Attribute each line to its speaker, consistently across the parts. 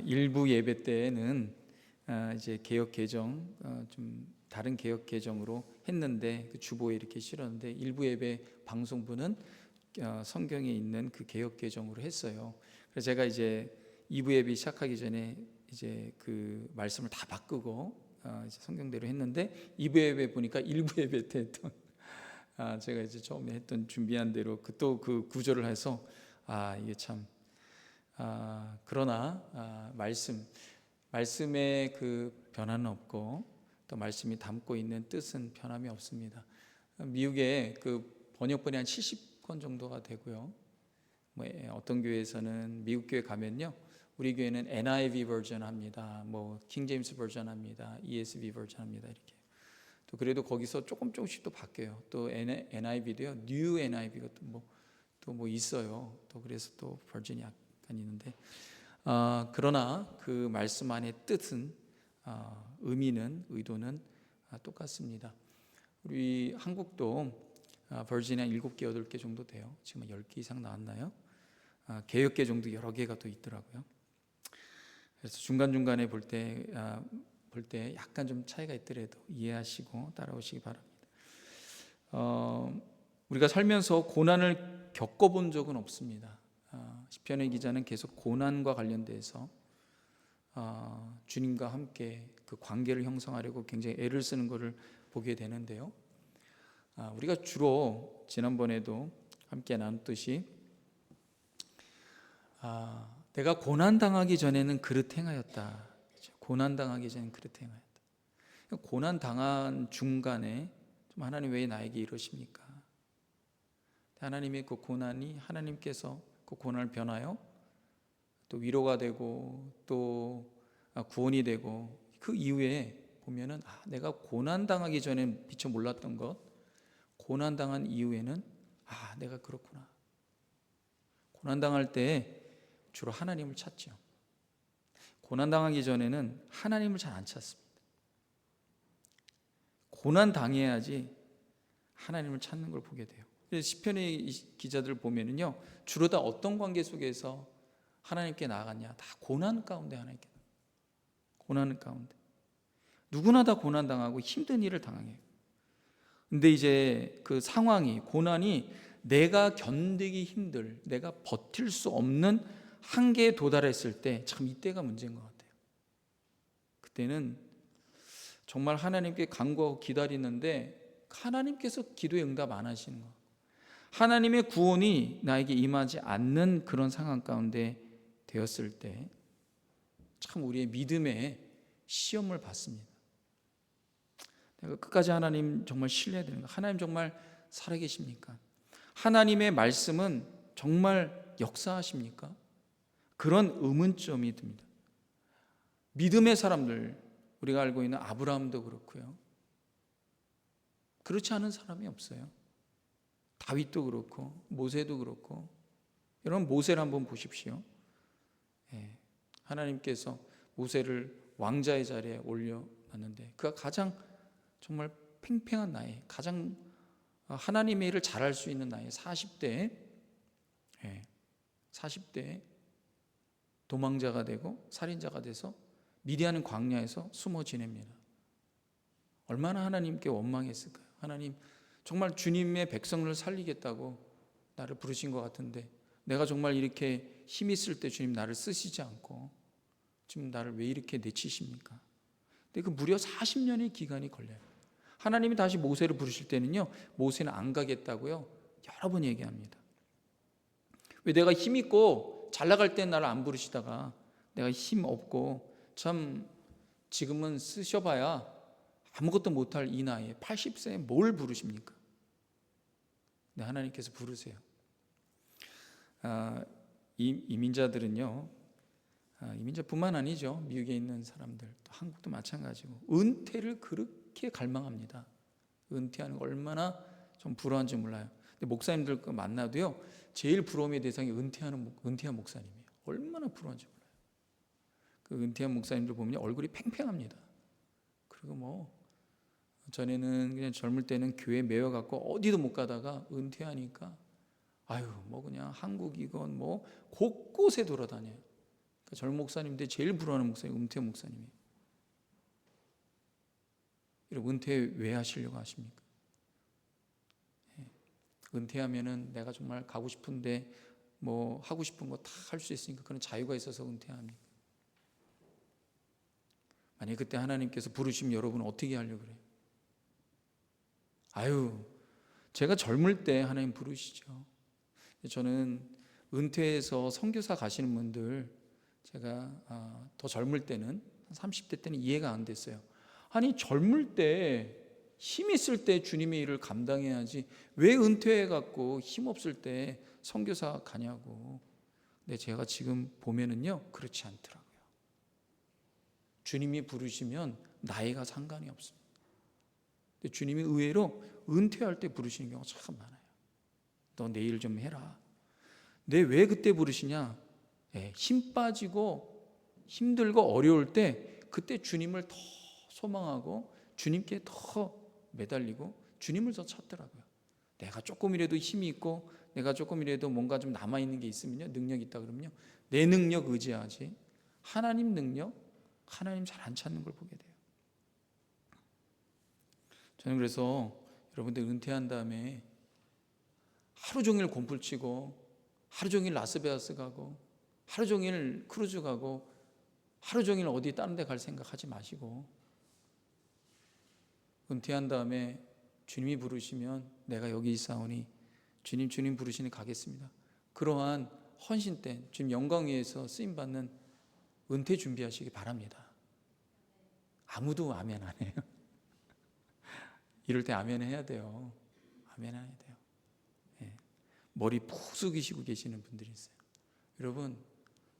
Speaker 1: 일부 예배 때는 이제 개역 개정 좀 다른 개역 개정으로 했는데 그 주보에 이렇게 실었는데 일부 예배 방송부는 성경에 있는 그 개역 개정으로 했어요. 그래서 제가 이제 2부 예배 시작하기 전에 이제 그 말씀을 다 바꾸고 이제 성경대로 했는데 2부 예배 보니까 1부 예배 때 했던 제가 이제 처음에 했던 준비한 대로 또 그 구조를 해서 이게 참 그러나 말씀에 그 변화는 없고 또 말씀이 담고 있는 뜻은 변함이 없습니다. 미국에 그 번역본이 한 70권 정도가 되고요. 뭐 어떤 교회에서는 미국 교회 가면요, 우리 교회는 NIV 버전 합니다. 뭐 킹제임스 버전 합니다. ESV 버전 합니다. 이렇게. 또 그래도 거기서 조금씩 또 바뀌어요. 또 NIV도요, New NIV가 또 뭐 있어요. 또 그래서 또 버전이 약간 있는데 그러나 그 말씀 안의 뜻은 의미는 의도는 똑같습니다. 우리 한국도 버전이 한 7개, 8개 정도 돼요. 지금 10개 이상 나왔나요? 개역개 정도 여러 개가 또 있더라고요. 그래서 중간중간에 볼 때 약간 좀 차이가 있더라도 이해하시고 따라오시기 바랍니다. 우리가 살면서 고난을 겪어본 적은 없습니다. 시편의 기자는 계속 고난과 관련돼서 주님과 함께 그 관계를 형성하려고 굉장히 애를 쓰는 것을 보게 되는데요. 우리가 주로 지난번에도 함께 나눴듯이 내가 고난당하기 전에는 그릇 행하였다. 고난당하기 전에는 그릇 행하였다. 고난당한 중간에 좀 하나님 왜 나에게 이러십니까? 하나님의 그 고난이 하나님께서 그 고난을 변하여 또 위로가 되고 또 구원이 되고 그 이후에 보면은 내가 고난당하기 전에 미처 몰랐던 것, 고난당한 이후에는 내가 그렇구나. 고난당할 때 주로 하나님을 찾죠. 고난당하기 전에는 하나님을 잘 안 찾습니다. 고난당해야지 하나님을 찾는 걸 보게 돼요. 그래서 시편의 기자들 보면은요, 주로 다 어떤 관계 속에서 하나님께 나아갔냐? 다 고난 가운데 하나님께. 고난 가운데. 누구나 다 고난당하고 힘든 일을 당해요. 근데 이제 그 상황이, 고난이 내가 견디기 힘들, 내가 버틸 수 없는 한계에 도달했을 때 참 이때가 문제인 것 같아요. 그때는 정말 하나님께 간구하고 기다리는데 하나님께서 기도에 응답 안 하시는 거, 하나님의 구원이 나에게 임하지 않는 그런 상황 가운데 되었을 때 참 우리의 믿음의 시험을 받습니다. 내가 끝까지 하나님 정말 신뢰해야 되는 거, 하나님 정말 살아계십니까? 하나님의 말씀은 정말 역사하십니까? 그런 의문점이 듭니다. 믿음의 사람들, 우리가 알고 있는 아브라함도 그렇고요, 그렇지 않은 사람이 없어요. 다윗도 그렇고 모세도 그렇고. 여러분 모세를 한번 보십시오. 하나님께서 모세를 왕자의 자리에 올려놨는데 그가 가장 정말 팽팽한 나이, 가장 하나님의 일을 잘할 수 있는 나이 40대에 도망자가 되고 살인자가 돼서 미디안 광야에서 숨어 지냅니다. 얼마나 하나님께 원망했을까요? 하나님 정말 주님의 백성을 살리겠다고 나를 부르신 것 같은데 내가 정말 이렇게 힘 있을 때 주님 나를 쓰시지 않고 지금 나를 왜 이렇게 내치십니까? 근데 그 무려 40년의 기간이 걸려요. 하나님이 다시 모세를 부르실 때는요, 모세는 안 가겠다고요 여러 번 얘기합니다. 왜 내가 힘 있고 잘 나갈 땐 나를 안 부르시다가 내가 힘 없고 참 지금은 쓰셔봐야 아무것도 못할 이 나이에 80세에 뭘 부르십니까? 네, 하나님께서 부르세요. 이민자들은요, 이민자뿐만 아니죠, 미국에 있는 사람들, 또 한국도 마찬가지고 은퇴를 그렇게 갈망합니다. 은퇴하는 거 얼마나 좀 부러운지 몰라요. 근데 목사님들 만나도요, 제일 부러움의 대상이 은퇴한 목사님이에요. 얼마나 부러운지 몰라요. 그 은퇴한 목사님들 보면 얼굴이 팽팽합니다. 그리고 뭐 전에는 그냥 젊을 때는 교회 매여갖고 어디도 못 가다가 은퇴하니까 뭐 그냥 한국이건 뭐 곳곳에 돌아다녀요. 젊은 목사님들 제일 부러워하는 목사님 은퇴 목사님이에요. 여러분 은퇴 왜 하시려고 하십니까? 은퇴하면은 내가 정말 가고 싶은데 뭐 하고 싶은 거 다 할 수 있으니까 그런 자유가 있어서 은퇴합니까? 만약 그때 하나님께서 부르시면 여러분은 어떻게 하려고 그래요? 아유, 제가 젊을 때 하나님 부르시죠. 저는 은퇴해서 선교사 가시는 분들, 제가 더 젊을 때는 30대 때는 이해가 안 됐어요. 아니 젊을 때 힘 있을 때 주님의 일을 감당해야지 왜 은퇴해갖고 힘 없을 때 선교사 가냐고. 근데 제가 지금 보면은요 그렇지 않더라고요. 주님이 부르시면 나이가 상관이 없습니다. 근데 주님이 의외로 은퇴할 때 부르시는 경우가 참 많아요. 너 내일 좀 해라. 내 왜 그때 부르시냐? 힘 빠지고 힘들고 어려울 때 그때 주님을 더 소망하고 주님께 더 매달리고 주님을 더 찾더라고요. 내가 조금이라도 힘이 있고 내가 조금이라도 뭔가 좀 남아있는 게 있으면요, 능력이 있다 그러면요, 내 능력 의지하지 하나님 능력, 하나님 잘 안 찾는 걸 보게 돼요. 저는 그래서 여러분들 은퇴한 다음에 하루 종일 곰풀 치고 하루 종일 라스베가스 가고 하루 종일 크루즈 가고 하루 종일 어디 다른 데 갈 생각하지 마시고 은퇴한 다음에 주님이 부르시면 내가 여기 있사오니 주님 부르시니 가겠습니다. 그러한 헌신된 주님 영광 위에서 쓰임받는 은퇴 준비하시기 바랍니다. 아무도 아멘 안 해요. 이럴 때 아멘 해야 돼요. 아멘 해야 돼요. 머리 푹 숙이시고 계시는 분들이 있어요. 여러분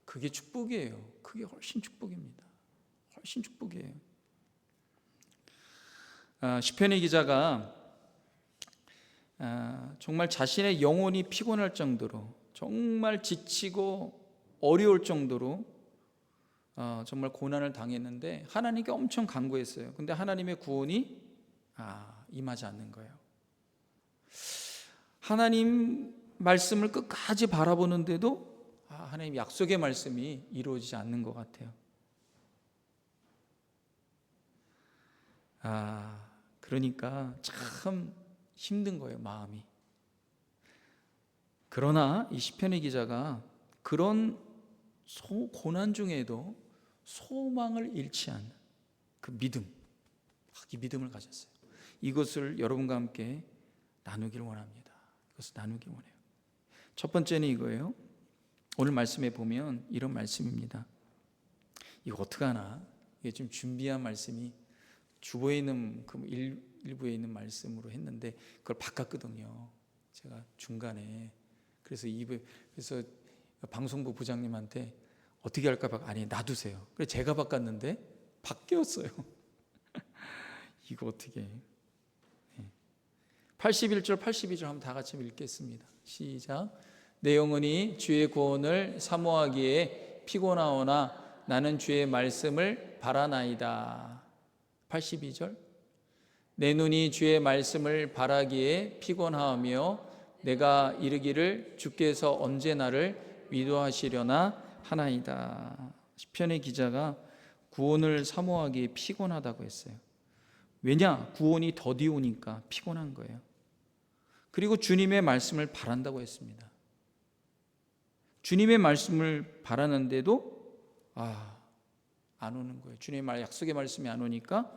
Speaker 1: 그게 축복이에요. 그게 훨씬 축복입니다. 훨씬 축복이에요. 시편의 기자가 정말 자신의 영혼이 피곤할 정도로 정말 지치고 어려울 정도로 정말 고난을 당했는데 하나님께 엄청 간구했어요. 근데 하나님의 구원이 임하지 않는 거예요. 하나님 말씀을 끝까지 바라보는데도 하나님 약속의 말씀이 이루어지지 않는 것 같아요. 그러니까 참 힘든 거예요, 마음이. 그러나 이 시편의 기자가 그런 고난 중에도 소망을 잃지 않는 그 믿음, 이 믿음을 가졌어요. 이것을 여러분과 함께 나누길 원합니다. 이것을 나누길 원해요. 첫 번째는 이거예요. 오늘 말씀에 보면 이런 말씀입니다. 이거 어떡하나? 이게 좀 준비한 말씀이 주보에 있는 그 일부에 있는 말씀으로 했는데 그걸 바꿨거든요. 제가 중간에 그래서 방송부 부장님한테 어떻게 할까 아니 놔두세요. 그래 제가 바꿨는데 바뀌었어요. 이거 어떻게 해? 81절 82절 한번 다 같이 읽겠습니다. 시작. 내 영혼이 주의 구원을 사모하기에 피곤하오나 나는 주의 말씀을 바라나이다. 82절. 내 눈이 주의 말씀을 바라기에 피곤하오며 내가 이르기를 주께서 언제 나를 위로하시려나 하나이다. 시편의 기자가 구원을 사모하기에 피곤하다고 했어요. 왜냐? 구원이 더디 오니까 피곤한 거예요. 그리고 주님의 말씀을 바란다고 했습니다. 주님의 말씀을 바라는데도 안 오는 거예요. 주님의 약속의 말씀이 안 오니까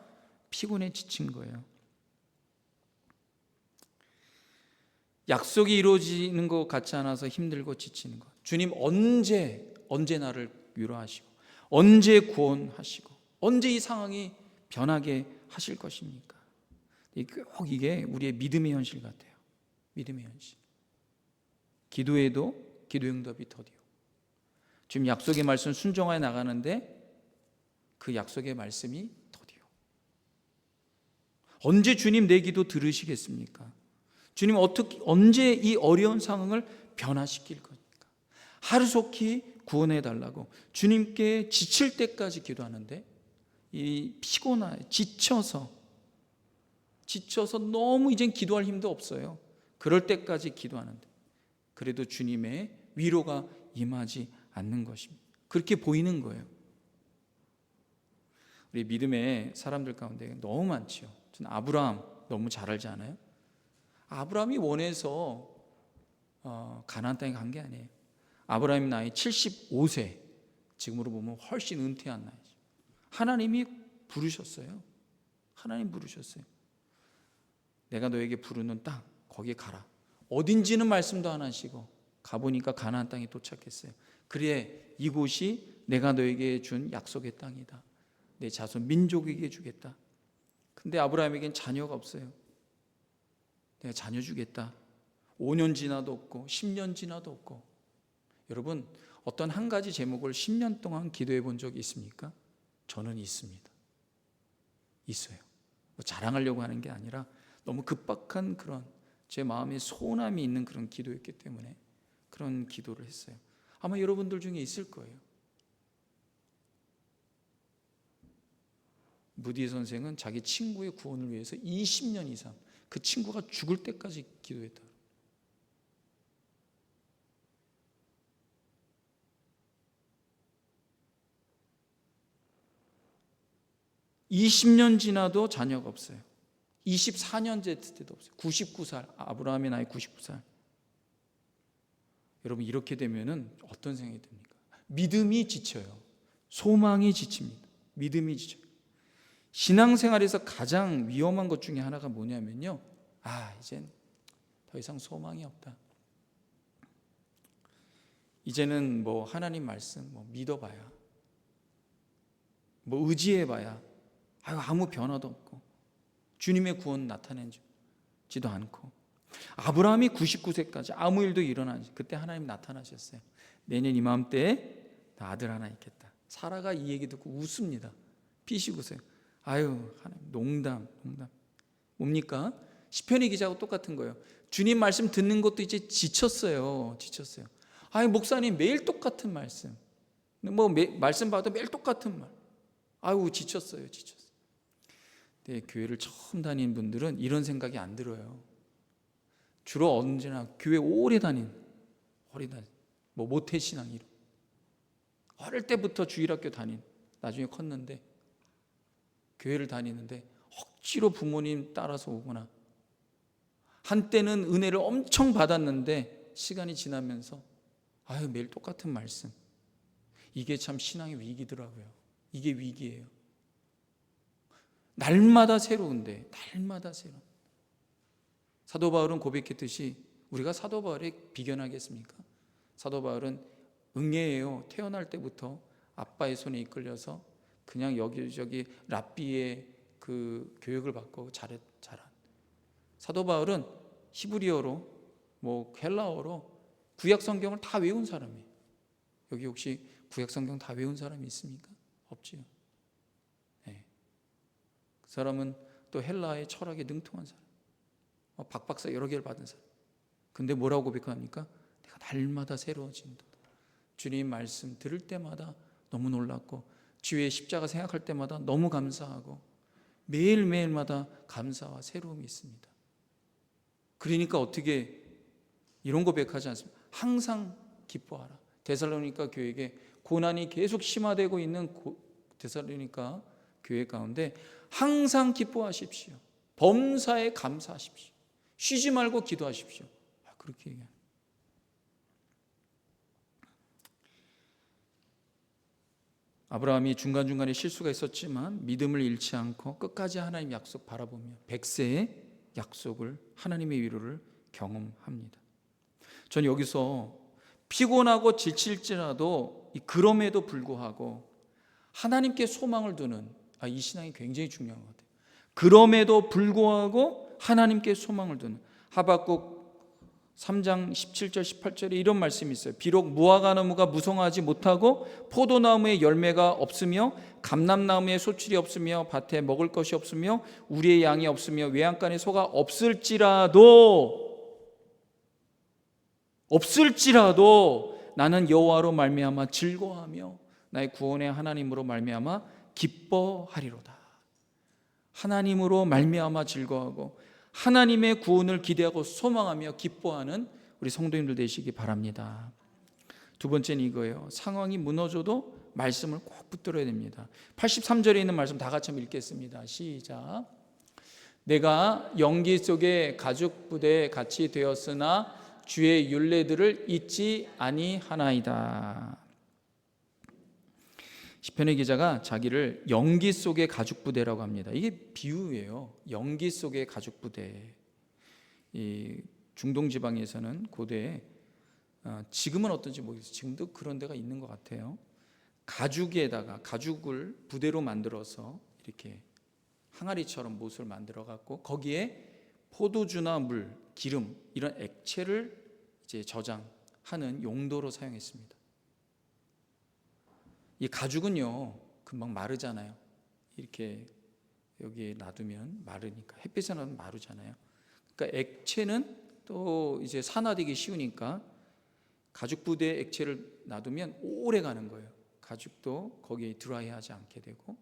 Speaker 1: 피곤해 지친 거예요. 약속이 이루어지는 것 같지 않아서 힘들고 지치는 것. 주님 언제 나를 위로하시고 언제 구원하시고 언제 이 상황이 변하게 하실 것입니까? 꼭 이게 우리의 믿음의 현실 같아요. 믿음의 현실. 기도에도 기도 응답이 더디요. 지금 약속의 말씀 순종하여 나가는데 그 약속의 말씀이 더디요. 언제 주님 내 기도 들으시겠습니까? 주님 언제 이 어려운 상황을 변화시킬 겁니까? 하루속히 구원해 달라고 주님께 지칠 때까지 기도하는데 이 피곤해 지쳐서 너무 이젠 기도할 힘도 없어요. 그럴 때까지 기도하는데 그래도 주님의 위로가 임하지 않는 것입니다. 그렇게 보이는 거예요. 우리 믿음의 사람들 가운데 너무 많지요. 저는 아브라함 너무 잘 알지 않아요? 아브라함이 원해서 가나안 땅에 간 게 아니에요. 아브라함 나이 75세, 지금으로 보면 훨씬 은퇴한 나이죠. 하나님이 부르셨어요. 하나님 부르셨어요. 내가 너에게 부르는 땅, 거기에 가라. 어딘지는 말씀도 안 하시고 가보니까 가나안 땅에 도착했어요. 그래, 이곳이 내가 너에게 준 약속의 땅이다. 내 자손 민족에게 주겠다. 근데 아브라함에겐 자녀가 없어요. 내가 자녀 주겠다. 5년 지나도 없고 10년 지나도 없고. 여러분, 어떤 한 가지 제목을 10년 동안 기도해 본 적이 있습니까? 저는 있습니다. 있어요. 뭐 자랑하려고 하는 게 아니라 너무 급박한 그런 제 마음에 소원함이 있는 그런 기도였기 때문에 그런 기도를 했어요. 아마 여러분들 중에 있을 거예요. 무디 선생은 자기 친구의 구원을 위해서 20년 이상 그 친구가 죽을 때까지 기도했다. 20년 지나도 자녀가 없어요. 24년째 때도 없어요. 99살, 아브라함의 나이 99살. 여러분, 이렇게 되면은 어떤 생각이 듭니까? 믿음이 지쳐요. 소망이 지칩니다. 믿음이 지쳐요. 신앙생활에서 가장 위험한 것 중에 하나가 뭐냐면요, 이젠 더 이상 소망이 없다. 이제는 뭐 하나님 말씀 믿어봐야, 의지해봐야 아무 변화도 없고 주님의 구원 나타내지도 않고. 아브라함이 99세까지 아무 일도 일어나지. 그때 하나님 나타나셨어요. 내년 이맘때에 아들 하나 있겠다. 사라가 이 얘기 듣고 웃습니다. 피시고세요. 하나님, 농담. 뭡니까? 시편의 기자하고 똑같은 거예요. 주님 말씀 듣는 것도 이제 지쳤어요. 목사님 매일 똑같은 말씀, 말씀 봐도 매일 똑같은 말. 지쳤어요. 네, 교회를 처음 다닌 분들은 이런 생각이 안 들어요. 주로 언제나 교회 오래 다닌 모태신앙 이런, 어릴 때부터 주일학교 다닌, 나중에 컸는데 교회를 다니는데 억지로 부모님 따라서 오거나, 한때는 은혜를 엄청 받았는데 시간이 지나면서 매일 똑같은 말씀. 이게 참 신앙의 위기더라고요. 이게 위기예요. 날마다 새로운데, 날마다 새로운. 사도 바울은 고백했듯이 우리가 사도 바울에 비견하겠습니까? 사도 바울은 응애예요. 태어날 때부터 아빠의 손에 이끌려서 그냥 여기저기 랍비의 그 교육을 받고 자란. 사도 바울은 히브리어로 헬라어로 구약 성경을 다 외운 사람이에요. 여기 혹시 구약 성경 다 외운 사람이 있습니까? 없지요. 네. 그 사람은 또 헬라의 철학에 능통한 사람, 박박사 여러 개를 받은 사람. 근데 뭐라고 고백합니까? 내가 날마다 새로워진다. 주님 말씀 들을 때마다 너무 놀랐고, 주의 십자가 생각할 때마다 너무 감사하고, 매일매일마다 감사와 새로움이 있습니다. 그러니까 어떻게 이런 고백하지 않습니까? 항상 기뻐하라. 데살로니가 교회에게 고난이 계속 심화되고 있는 데살로니가 교회 가운데 항상 기뻐하십시오. 범사에 감사하십시오. 쉬지 말고 기도하십시오. 그렇게 얘기합니다. 아브라함이 중간중간에 실수가 있었지만 믿음을 잃지 않고 끝까지 하나님 약속 바라보며 100세의 약속을, 하나님의 위로를 경험합니다. 전 여기서 피곤하고 지칠지라도 그럼에도 불구하고 하나님께 소망을 두는 이 신앙이 굉장히 중요한 것 같아요. 그럼에도 불구하고 하나님께 소망을 두는. 하박국 3장 17절 18절에 이런 말씀이 있어요. 비록 무화과 나무가 무성하지 못하고 포도나무에 열매가 없으며 감람나무에 소출이 없으며 밭에 먹을 것이 없으며 우리의 양이 없으며 외양간에 소가 없을지라도 나는 여호와로 말미암아 즐거워하며 나의 구원의 하나님으로 말미암아 기뻐하리로다. 하나님으로 말미암아 즐거워하고 하나님의 구원을 기대하고 소망하며 기뻐하는 우리 성도님들 되시기 바랍니다. 두 번째는 이거예요. 상황이 무너져도 말씀을 꼭 붙들어야 됩니다. 83절에 있는 말씀 다 같이 한번 읽겠습니다. 시작. 내가 연기 속에 가죽 부대에 같이 되었으나 주의 율례들을 잊지 아니하나이다. 시편의 기자가 자기를 연기 속의 가죽 부대라고 합니다. 이게 비유예요. 연기 속의 가죽 부대. 이 중동 지방에서는 고대에 지금은 어떤지 모르겠어요. 지금도 그런 데가 있는 것 같아요. 가죽에다가 가죽을 부대로 만들어서 이렇게 항아리처럼 못을 만들어 갖고 거기에 포도주나 물, 기름 이런 액체를 이제 저장하는 용도로 사용했습니다. 이 가죽은요 금방 마르잖아요. 이렇게 여기에 놔두면 마르니까 햇빛에 놔두면 마르잖아요. 그러니까 액체는 또 이제 산화되기 쉬우니까 가죽 부대에 액체를 놔두면 오래 가는 거예요. 가죽도 거기에 드라이하지 않게 되고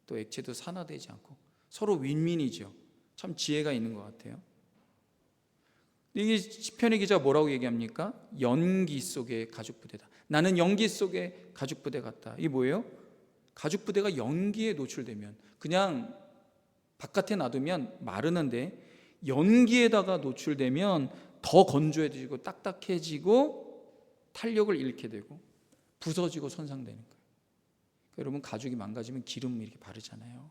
Speaker 1: 또 액체도 산화되지 않고 서로 윈윈이죠. 참 지혜가 있는 것 같아요. 이게 시편의 기자가 뭐라고 얘기합니까? 연기 속의 가죽 부대다. 나는 연기 속의 가죽 부대 같다. 이게 뭐예요? 가죽 부대가 연기에 노출되면 그냥 바깥에 놔두면 마르는데 연기에다가 노출되면 더 건조해지고 딱딱해지고 탄력을 잃게 되고 부서지고 손상되는 거예요. 여러분 가죽이 망가지면 기름 이렇게 바르잖아요.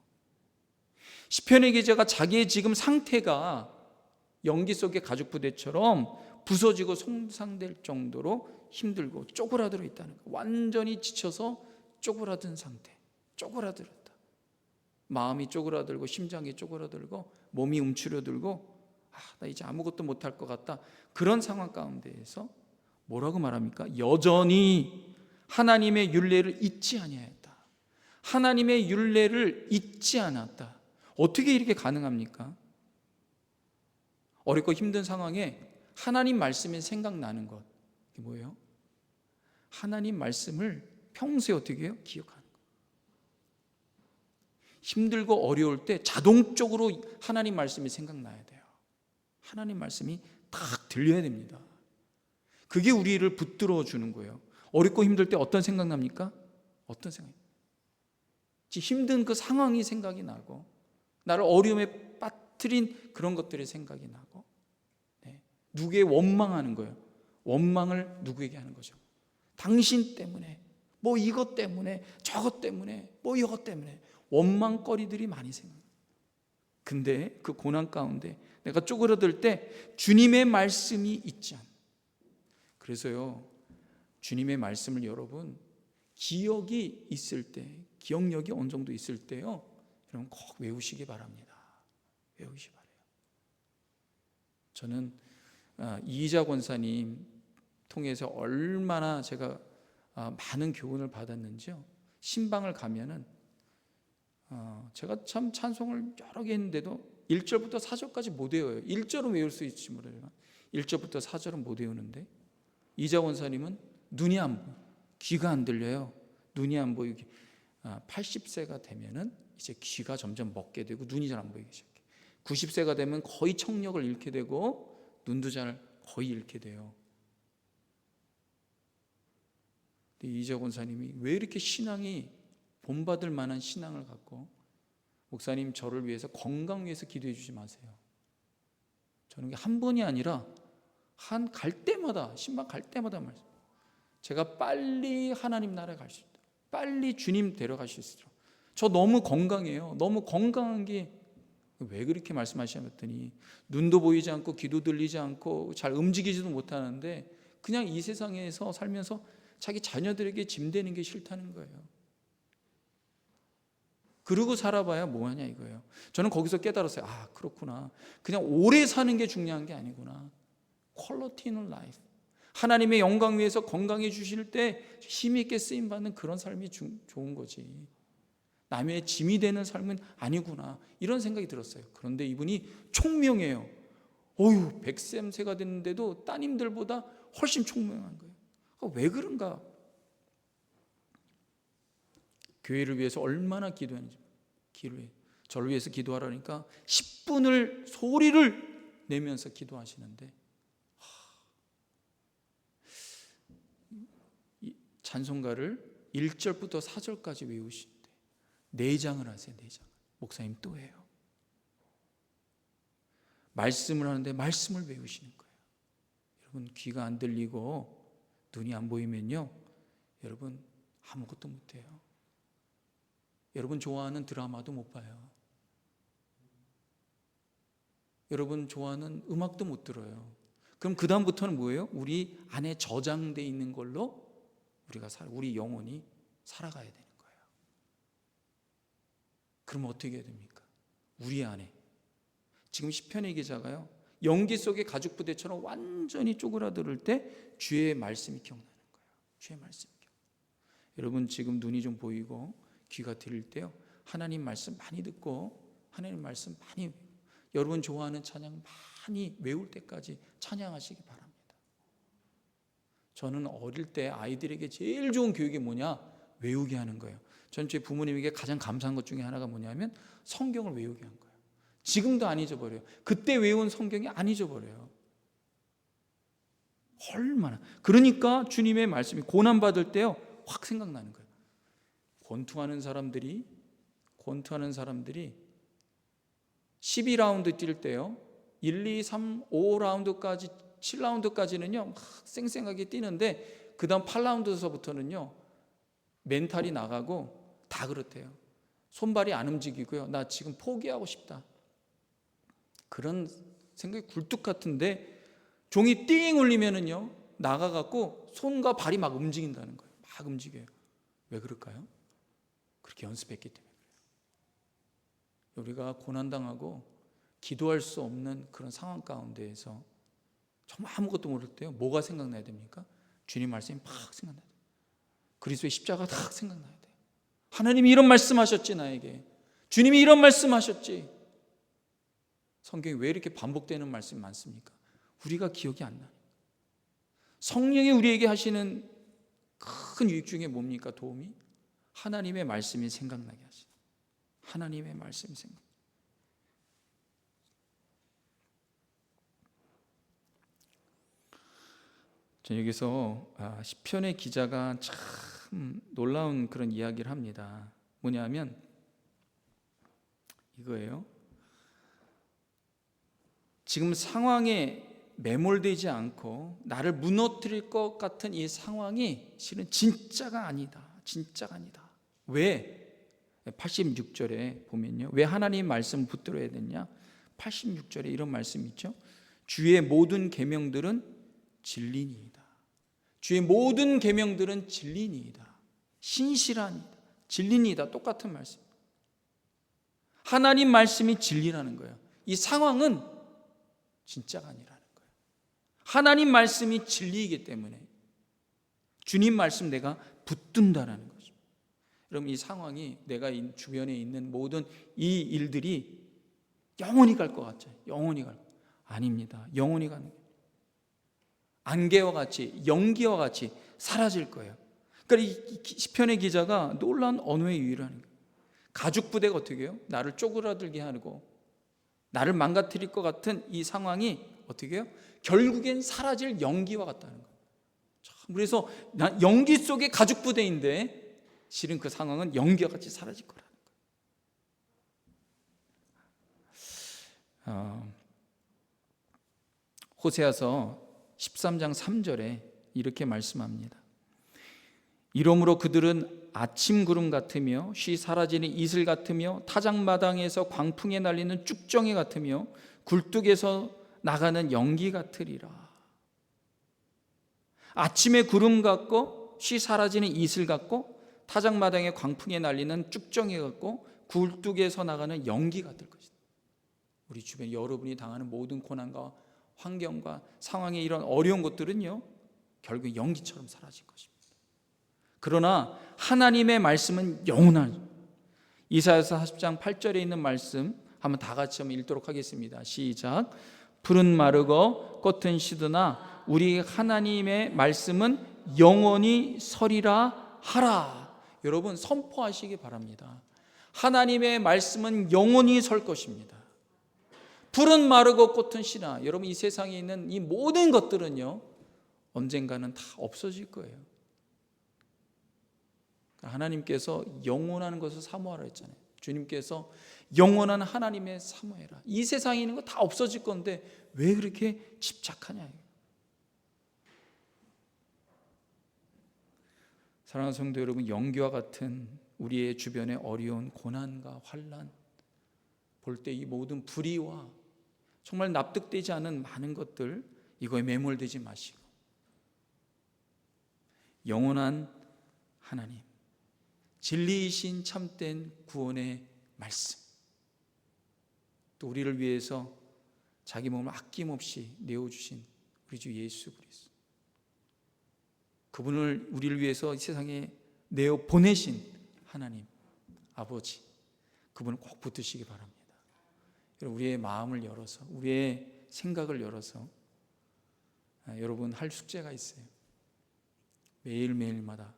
Speaker 1: 시편의 기자가 자기의 지금 상태가 연기 속의 가죽 부대처럼 부서지고 손상될 정도로 힘들고 쪼그라들어 있다는 거예요. 완전히 지쳐서 쪼그라든 상태. 쪼그라들었다. 마음이 쪼그라들고 심장이 쪼그라들고 몸이 움츠려들고 나 이제 아무것도 못할 것 같다. 그런 상황 가운데에서 뭐라고 말합니까? 여전히 하나님의 율례를 잊지 아니하였다. 하나님의 율례를 잊지 않았다. 어떻게 이렇게 가능합니까? 어렵고 힘든 상황에 하나님 말씀이 생각나는 것. 이게 뭐예요? 하나님 말씀을 평소에 어떻게 해요? 기억하는 것. 힘들고 어려울 때 자동적으로 하나님 말씀이 생각나야 돼요. 하나님 말씀이 딱 들려야 됩니다. 그게 우리를 붙들어 주는 거예요. 어렵고 힘들 때 어떤 생각 납니까? 어떤 생각? 힘든 그 상황이 생각이 나고 나를 어려움에 빠뜨린 그런 것들이 생각이 나고 누구에 원망하는 거예요. 원망을 누구에게 하는 거죠? 당신 때문에 뭐 이것 때문에 저것 때문에 뭐 이것 때문에 원망거리들이 많이 생겨요. 근데 그 고난 가운데 내가 쪼그라들 때 주님의 말씀이 있지 않아요. 그래서요 주님의 말씀을 여러분 기억이 있을 때 기억력이 어느 정도 있을 때요 여러분 꼭 외우시기 바랍니다. 외우시기 바래요. 저는 이희자 권사님 통해서 얼마나 제가 많은 교훈을 받았는지요. 신방을 가면은 제가 참 찬송을 여러 개 했는데도 1절부터 4절까지 못 외워요. 1절은 외울 수 있을지 모르지만 1절부터 4절은 못 외우는데 이희자 권사님은 눈이 안 보여, 귀가 안 들려요. 눈이 안 보이기 80세가 되면은 이제 귀가 점점 먹게 되고 눈이 잘 안 보이기 시작해. 90세가 되면 거의 청력을 잃게 되고 눈도 잘 거의 잃게 돼요. 근데 이희자 권사님이 왜 이렇게 신앙이 본받을 만한 신앙을 갖고 목사님 저를 위해서 건강 위해서 기도해 주지 마세요. 저는 한 번이 아니라 한 갈 때마다 신방 갈 때마다 말씀. 제가 빨리 하나님 나라에 갈 수 있도록 빨리 주님 데려갈 수 있도록 저 너무 건강해요. 너무 건강한 게 왜 그렇게 말씀하시냐랬더니 눈도 보이지 않고 귀도 들리지 않고 잘 움직이지도 못하는데 그냥 이 세상에서 살면서 자기 자녀들에게 짐되는 게 싫다는 거예요. 그러고 살아봐야 뭐하냐 이거예요. 저는 거기서 깨달았어요. 그렇구나. 그냥 오래 사는 게 중요한 게 아니구나. 퀄리티 인 라이프. 하나님의 영광 위해서 건강해 주실 때 힘 있게 쓰임 받는 그런 삶이 좋은 거지. 남의 짐이 되는 삶은 아니구나. 이런 생각이 들었어요. 그런데 이분이 총명해요. 100세가 됐는데도 따님들보다 훨씬 총명한 거예요. 왜 그런가? 교회를 위해서 얼마나 기도하는지. 저를 위해서 기도하라니까 10분을 소리를 내면서 기도하시는데 찬송가를 1절부터 4절까지 외우시는데 4장을 하세요. 4장. 목사님 또 해요. 말씀을 하는데 말씀을 외우시는 거예요. 여러분 귀가 안 들리고 눈이 안 보이면요, 여러분 아무것도 못해요. 여러분 좋아하는 드라마도 못 봐요. 여러분 좋아하는 음악도 못 들어요. 그럼 그 다음부터는 뭐예요? 우리 안에 저장돼 있는 걸로 우리 영혼이 살아가야 되는 거예요. 그럼 어떻게 해야 됩니까? 우리 안에 지금 시편의 기자가요, 연기 속의 가죽 부대처럼 완전히 쪼그라들 때 주의 말씀이 기억나는 거예요. 주의 말씀이 여러분 지금 눈이 좀 보이고 귀가 들릴 때요, 하나님 말씀 많이 듣고 하나님 말씀 많이 외우고, 여러분 좋아하는 찬양 많이 외울 때까지 찬양하시기 바랍니다. 저는 어릴 때 아이들에게 제일 좋은 교육이 뭐냐? 외우게 하는 거예요. 전 제 부모님에게 가장 감사한 것 중에 하나가 뭐냐면 성경을 외우게 한 거예요. 지금도 안 잊어버려요. 그때 외운 성경이 안 잊어버려요. 얼마나. 그러니까 주님의 말씀이 고난받을 때요, 확 생각나는 거예요. 권투하는 사람들이 12라운드 뛸 때요, 1, 2, 3, 5라운드까지 7라운드까지는요 막 쌩쌩하게 뛰는데 그 다음 8라운드서부터는요 멘탈이 나가고 다 그렇대요. 손발이 안 움직이고요, 나 지금 포기하고 싶다, 그런 생각이 굴뚝 같은데 종이 띵 울리면은요 나가갖고 손과 발이 막 움직인다는 거예요. 막 움직여요. 왜 그럴까요? 그렇게 연습했기 때문에 그래요. 우리가 고난당하고 기도할 수 없는 그런 상황 가운데에서 정말 아무것도 모를 때요, 뭐가 생각나야 됩니까? 주님 말씀이 막 생각나야 돼요. 그리스도의 십자가가 딱 생각나야 돼요. 하나님이 이런 말씀하셨지, 나에게. 주님이 이런 말씀하셨지. 성경이 왜 이렇게 반복되는 말씀이 많습니까? 우리가 기억이 안 나요. 성령이 우리에게 하시는 큰 유익 중에 뭡니까? 도움이? 하나님의 말씀이 생각나게 하시죠. 하나님의 말씀이 생각나게. 여기서 시편의 기자가 참 놀라운 그런 이야기를 합니다. 뭐냐면 이거예요. 지금 상황에 매몰되지 않고 나를 무너뜨릴 것 같은 이 상황이 실은 진짜가 아니다. 진짜가 아니다. 왜? 86절에 보면요, 왜 하나님 말씀 붙들어야 되냐? 86절에 이런 말씀이 있죠. 주의 모든 계명들은 진리니이다. 주의 모든 계명들은 진리니이다. 신실하니이다. 진리니이다. 똑같은 말씀. 하나님 말씀이 진리라는 거예요. 이 상황은 진짜가 아니라는 거예요. 하나님 말씀이 진리이기 때문에 주님 말씀 내가 붙든다라는 거죠. 여러분 이 상황이 내가 주변에 있는 모든 이 일들이 영원히 갈 것 같죠? 영원히 갈 것 아닙니다. 영원히 가는 거예요. 안개와 같이 연기와 같이 사라질 거예요. 그러니까 이 시편의 기자가 놀라운 언어의 유희를 하는 거예요. 가죽 부대가 어떻게 해요? 나를 쪼그라들게 하고 나를 망가뜨릴 것 같은 이 상황이 어떻게 해요? 결국엔 사라질 연기와 같다는 거예요. 그래서 연기 속의 가죽 부대인데 실은 그 상황은 연기와 같이 사라질 거라는 거예요. 호세아서 13장 3절에 이렇게 말씀합니다. 이러므로 그들은 아침 구름 같으며 쉬 사라지는 이슬 같으며 타작마당에서 광풍에 날리는 쭉정이 같으며 굴뚝에서 나가는 연기 같으리라. 아침에 구름 같고 쉬 사라지는 이슬 같고 타작마당에 광풍에 날리는 쭉정이 같고 굴뚝에서 나가는 연기 같을 것이다. 우리 주변 여러분이 당하는 모든 고난과 환경과 상황의 이런 어려운 것들은요 결국 연기처럼 사라질 것입니다. 그러나 하나님의 말씀은 영원한, 이사야서 40장 8절에 있는 말씀 한번 다 같이 한번 읽도록 하겠습니다. 시작. 풀은 마르고 꽃은 시드나 우리 하나님의 말씀은 영원히 서리라 하라. 여러분 선포하시기 바랍니다. 하나님의 말씀은 영원히 설 것입니다. 풀은 마르고 꽃은 시나, 여러분 이 세상에 있는 이 모든 것들은요 언젠가는 다 없어질 거예요. 하나님께서 영원한 것을 사모하라 했잖아요. 주님께서 영원한 하나님의 사모해라. 이 세상에 있는 거 다 없어질 건데 왜 그렇게 집착하냐. 사랑하는 성도 여러분, 연기와 같은 우리의 주변의 어려운 고난과 환난 볼 때 이 모든 불의와 정말 납득되지 않은 많은 것들, 이거에 매몰되지 마시고 영원한 하나님, 진리이신 참된 구원의 말씀, 또 우리를 위해서 자기 몸을 아낌없이 내어주신 우리 주 예수 그리스도, 그분을 우리를 위해서 이 세상에 내어 보내신 하나님 아버지, 그분을 꼭 붙드시기 바랍니다. 우리의 마음을 열어서, 우리의 생각을 열어서, 여러분 할 숙제가 있어요. 매일매일마다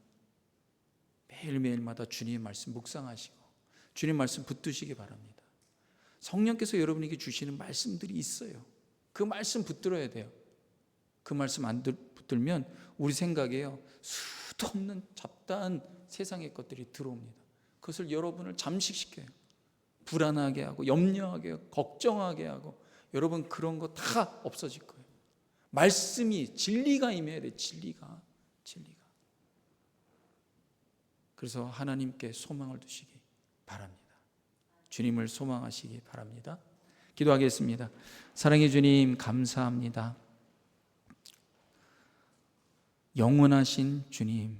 Speaker 1: 주님의 말씀 묵상하시고 주님 말씀 붙드시기 바랍니다. 성령께서 여러분에게 주시는 말씀들이 있어요. 그 말씀 붙들어야 돼요. 그 말씀 안 붙들면 우리 생각에요, 수도 없는 잡다한 세상의 것들이 들어옵니다. 그것을 여러분을 잠식시켜요. 불안하게 하고 염려하게 하고 걱정하게 하고, 여러분 그런 거 다 없어질 거예요. 말씀이, 진리가 임해야 돼요. 진리가. 그래서 하나님께 소망을 두시기 바랍니다. 주님을 소망하시기 바랍니다. 기도하겠습니다. 사랑의 주님, 감사합니다. 영원하신 주님,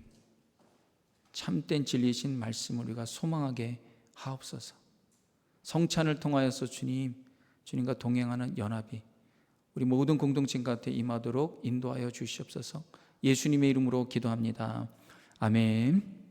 Speaker 1: 참된 진리이신 말씀을 우리가 소망하게 하옵소서. 성찬을 통하여서 주님과 동행하는 연합이 우리 모든 공동체 가운데 임하도록 인도하여 주시옵소서. 예수님의 이름으로 기도합니다. 아멘.